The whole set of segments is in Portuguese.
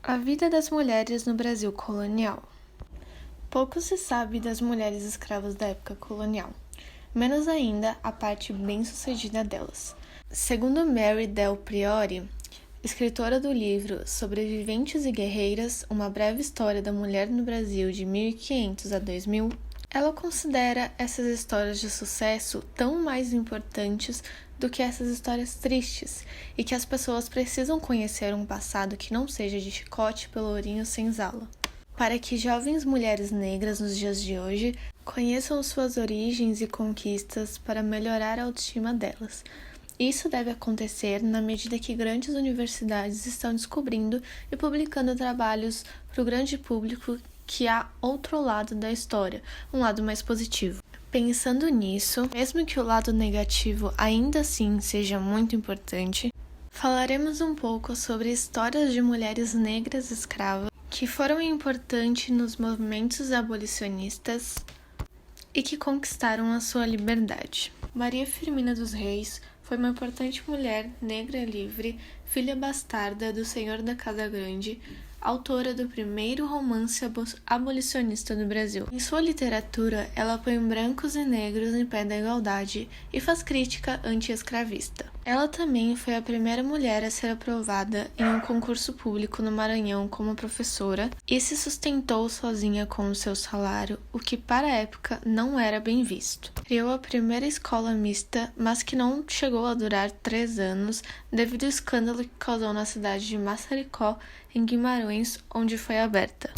A vida das mulheres no Brasil colonial. Pouco se sabe das mulheres escravas da época colonial, menos ainda a parte bem-sucedida delas. Segundo Mary Del Priore, escritora do livro Sobreviventes e Guerreiras, uma breve história da mulher no Brasil de 1500 a 2000, ela considera essas histórias de sucesso tão mais importantes do que essas histórias tristes, e que as pessoas precisam conhecer um passado que não seja de chicote, pelourinho, senzala. Para que jovens mulheres negras nos dias de hoje conheçam suas origens e conquistas para melhorar a autoestima delas. Isso deve acontecer na medida que grandes universidades estão descobrindo e publicando trabalhos para o grande público que há outro lado da história, um lado mais positivo. Pensando nisso, mesmo que o lado negativo ainda assim seja muito importante, falaremos um pouco sobre histórias de mulheres negras escravas que foram importantes nos movimentos abolicionistas e que conquistaram a sua liberdade. Maria Firmina dos Reis foi uma importante mulher negra livre, filha bastarda do senhor da Casa Grande, autora do primeiro romance abolicionista no Brasil. Em sua literatura, ela põe brancos e negros em pé da igualdade e faz crítica anti-escravista. Ela também foi a primeira mulher a ser aprovada em um concurso público no Maranhão como professora e se sustentou sozinha com o seu salário, o que para a época não era bem visto. Criou a primeira escola mista, mas que não chegou a durar 3 anos devido ao escândalo que causou na cidade de Massaricó, em Guimarães, onde foi aberta.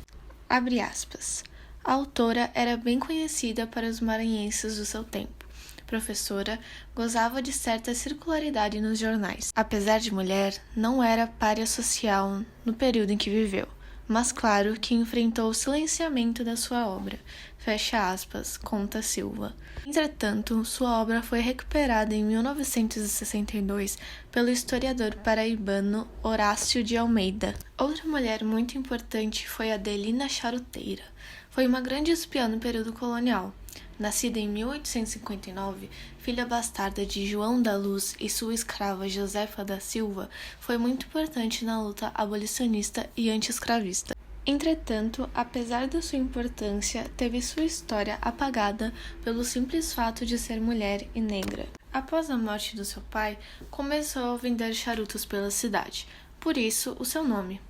Abre aspas. A autora era bem conhecida para os maranhenses do seu tempo. Professora, gozava de certa circularidade nos jornais. Apesar de mulher, não era pária social no período em que viveu, mas claro que enfrentou o silenciamento da sua obra. Fecha aspas, conta Silva. Entretanto, sua obra foi recuperada em 1962 pelo historiador paraibano Horácio de Almeida. Outra mulher muito importante foi Adelina Charuteira. Foi uma grande espiã no período colonial. Nascida em 1859, filha bastarda de João da Luz e sua escrava Josefa da Silva, foi muito importante na luta abolicionista e anti-escravista. Entretanto, apesar da sua importância, teve sua história apagada pelo simples fato de ser mulher e negra. Após a morte do seu pai, começou a vender charutos pela cidade, por isso o seu nome.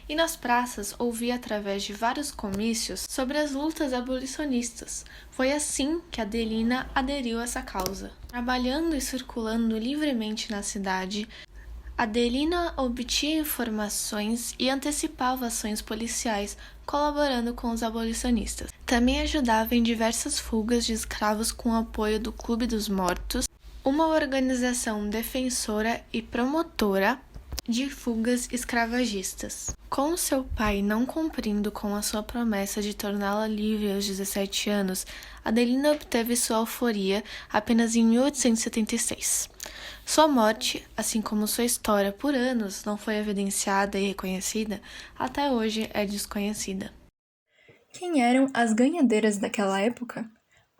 E nas praças ouvia através de vários comícios sobre as lutas abolicionistas. Foi assim que Adelina aderiu a essa causa. Trabalhando e circulando livremente na cidade, Adelina obtinha informações e antecipava ações policiais, colaborando com os abolicionistas. Também ajudava em diversas fugas de escravos com o apoio do Clube dos Mortos, uma organização defensora e promotora de fugas escravagistas. Com seu pai não cumprindo com a sua promessa de torná-la livre aos 17 anos, Adelina obteve sua alforria apenas em 1876. Sua morte, assim como sua história por anos não foi evidenciada e reconhecida, até hoje é desconhecida. Quem eram as ganhadeiras daquela época?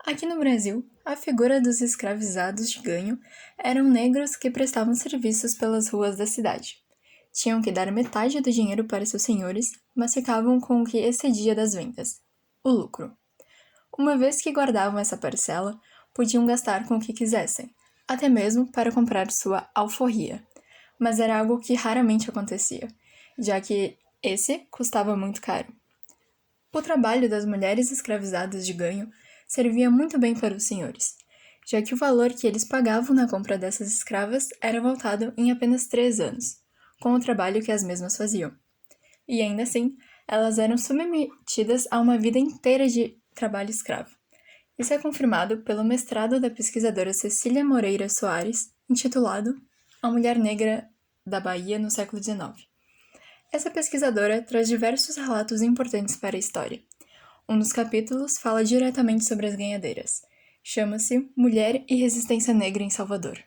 Aqui no Brasil, a figura dos escravizados de ganho eram negros que prestavam serviços pelas ruas da cidade. Tinham que dar metade do dinheiro para seus senhores, mas ficavam com o que excedia das vendas, o lucro. Uma vez que guardavam essa parcela, podiam gastar com o que quisessem, até mesmo para comprar sua alforria. Mas era algo que raramente acontecia, já que esse custava muito caro. O trabalho das mulheres escravizadas de ganho servia muito bem para os senhores, já que o valor que eles pagavam na compra dessas escravas era voltado em apenas 3 anos, com o trabalho que as mesmas faziam. E ainda assim, elas eram submetidas a uma vida inteira de trabalho escravo. Isso é confirmado pelo mestrado da pesquisadora Cecília Moreira Soares, intitulado A Mulher Negra da Bahia no século XIX. Essa pesquisadora traz diversos relatos importantes para a história. Um dos capítulos fala diretamente sobre as ganhadeiras. Chama-se Mulher e Resistência Negra em Salvador.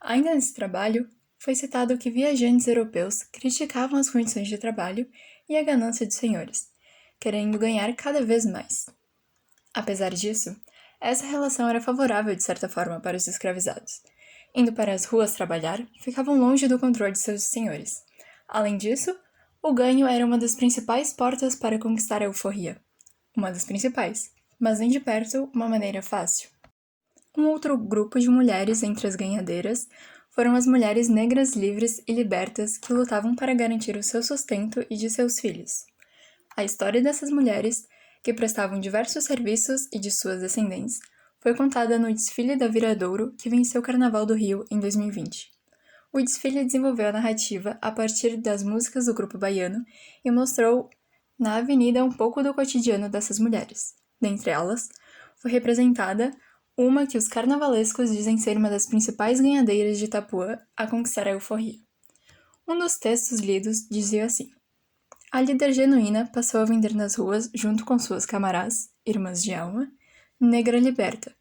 Ainda nesse trabalho, foi citado que viajantes europeus criticavam as condições de trabalho e a ganância dos senhores, querendo ganhar cada vez mais. Apesar disso, essa relação era favorável de certa forma para os escravizados. Indo para as ruas trabalhar, ficavam longe do controle de seus senhores. Além disso, O ganho era uma das principais portas para conquistar a euforia. Uma das principais, mas nem de perto uma maneira fácil. Um outro grupo de mulheres entre as ganhadeiras foram as mulheres negras livres e libertas que lutavam para garantir o seu sustento e de seus filhos. A história dessas mulheres, que prestavam diversos serviços e de suas descendentes, foi contada no desfile da Viradouro, que venceu o Carnaval do Rio em 2020. O desfile desenvolveu a narrativa a partir das músicas do grupo baiano e mostrou na avenida um pouco do cotidiano dessas mulheres. Dentre elas, foi representada uma que os carnavalescos dizem ser uma das principais ganhadeiras de Itapuã a conquistar a euforia. Um dos textos lidos dizia assim: a líder genuína passou a vender nas ruas junto com suas camarás, irmãs de alma, negra liberta.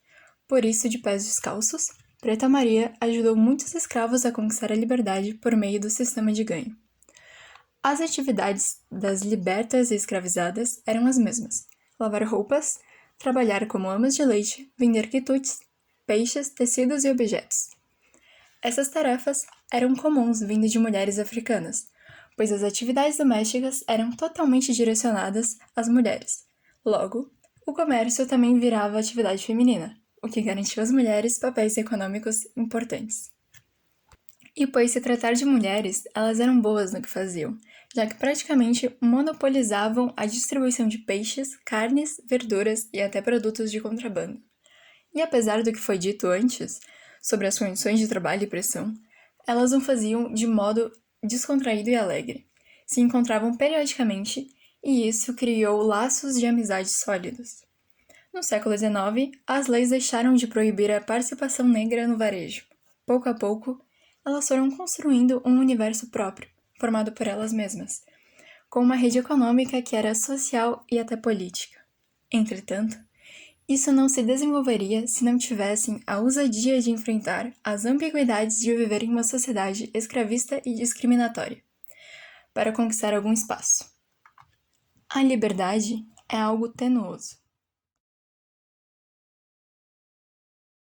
Por isso, de pés descalços, Preta Maria ajudou muitos escravos a conquistar a liberdade por meio do sistema de ganho. As atividades das libertas e escravizadas eram as mesmas: lavar roupas, trabalhar como amas de leite, vender quitutes, peixes, tecidos e objetos. Essas tarefas eram comuns vindo de mulheres africanas, pois as atividades domésticas eram totalmente direcionadas às mulheres. Logo, o comércio também virava atividade feminina, o que garantiu às mulheres papéis econômicos importantes. E pois se tratar de mulheres, elas eram boas no que faziam, já que praticamente monopolizavam a distribuição de peixes, carnes, verduras e até produtos de contrabando. E apesar do que foi dito antes, sobre as condições de trabalho e pressão, elas o faziam de modo descontraído e alegre. Se encontravam periodicamente e isso criou laços de amizade sólidos. No século XIX, as leis deixaram de proibir a participação negra no varejo. Pouco a pouco, elas foram construindo um universo próprio, formado por elas mesmas, com uma rede econômica que era social e até política. Entretanto, isso não se desenvolveria se não tivessem a ousadia de enfrentar as ambiguidades de viver em uma sociedade escravista e discriminatória, para conquistar algum espaço. A liberdade é algo tenuoso.